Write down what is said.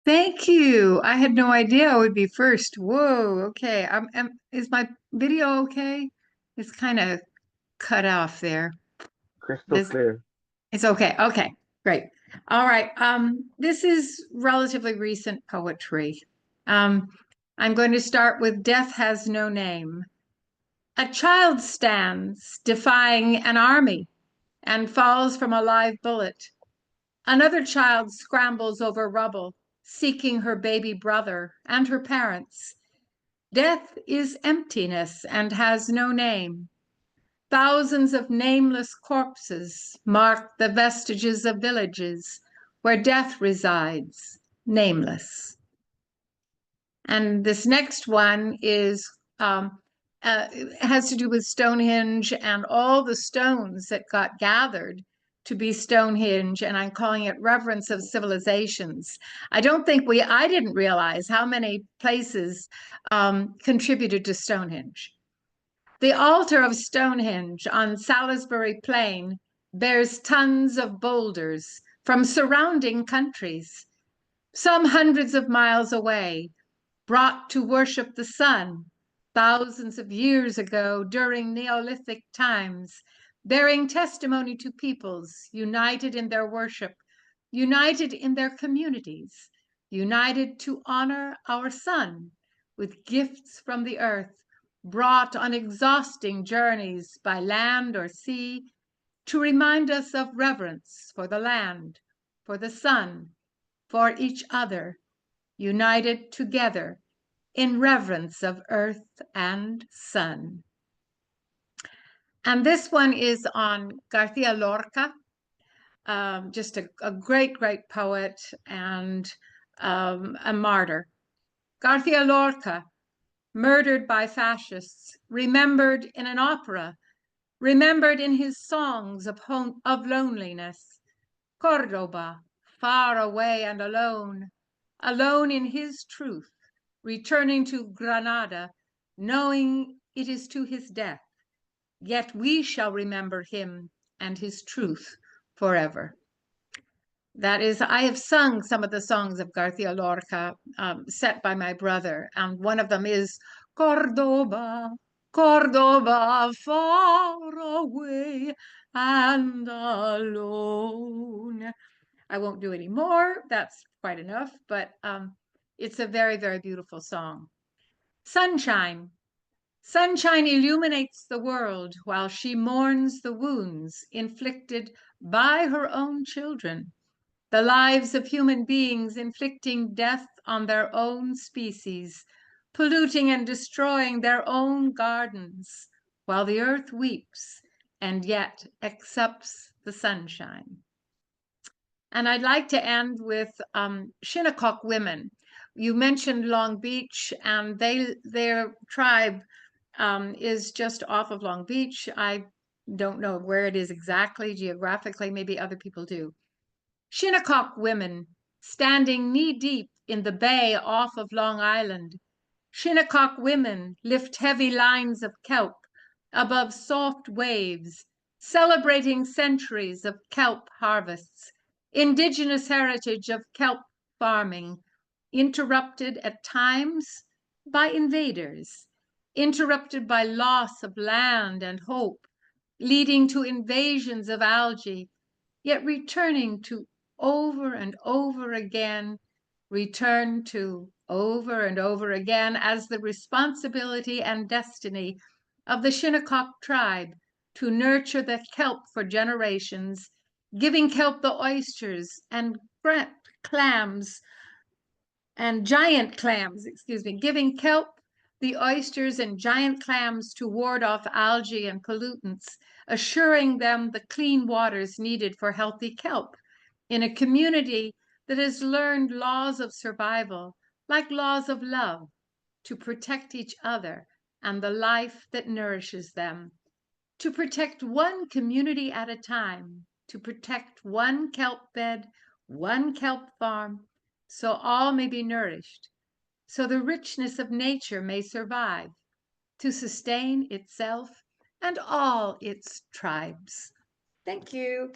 Thank you. I had no idea I would be first. Whoa, okay. Is my video okay? It's kind of cut off there. Crystal This clear. it's okay. Okay, great. All right. This is relatively recent poetry. Um, I'm going to start with Death Has No Name. A child stands defying an army and falls from a live bullet. Another child scrambles over rubble, seeking her baby brother and her parents. Death is emptiness and has no name. Thousands of nameless corpses mark the vestiges of villages where death resides, nameless. And this next one is has to do with Stonehenge and all the stones that got gathered to be Stonehenge, and I'm calling it Reverence of Civilizations. I didn't realize how many places contributed to Stonehenge. The altar of Stonehenge on Salisbury Plain bears tons of boulders from surrounding countries, some hundreds of miles away, brought to worship the sun thousands of years ago during Neolithic times, bearing testimony to peoples united in their worship, united in their communities, united to honor our sun with gifts from the earth, brought on exhausting journeys by land or sea to remind us of reverence for the land, for the sun, for each other, united together in reverence of earth and sun. And this one is on Garcia Lorca, just a great, great poet and a martyr. Garcia Lorca, murdered by fascists, remembered in an opera, remembered in his songs of loneliness. Cordoba, far away and alone, alone in his truth, returning to Granada, knowing it is to his death. Yet we shall remember him and his truth forever. That is, I have sung some of the songs of Garcia Lorca, set by my brother, and one of them is Cordoba, Cordoba, far away and alone. I won't do any more. That's quite enough, but it's a very, very beautiful song. Sunshine. Sunshine illuminates the world while she mourns the wounds inflicted by her own children, the lives of human beings inflicting death on their own species, polluting and destroying their own gardens, while the earth weeps and yet accepts the sunshine. And I'd like to end with Shinnecock women. You mentioned Long Beach, and their tribe is just off of Long Beach. I don't know where it is exactly geographically. Maybe other people do. Shinnecock women standing knee-deep in the bay off of Long Island. Shinnecock women lift heavy lines of kelp above soft waves, celebrating centuries of kelp harvests, indigenous heritage of kelp farming, interrupted at times by invaders, interrupted by loss of land and hope, leading to invasions of algae, yet returning to over and over again, return to over and over again as the responsibility and destiny of the Shinnecock tribe to nurture the kelp for generations, giving kelp the oysters and clams and giant clams, giving kelp the oysters and giant clams to ward off algae and pollutants, assuring them the clean waters needed for healthy kelp in a community that has learned laws of survival, like laws of love, to protect each other and the life that nourishes them, to protect one community at a time, to protect one kelp bed, one kelp farm, so all may be nourished, so the richness of nature may survive, to sustain itself and all its tribes. Thank you.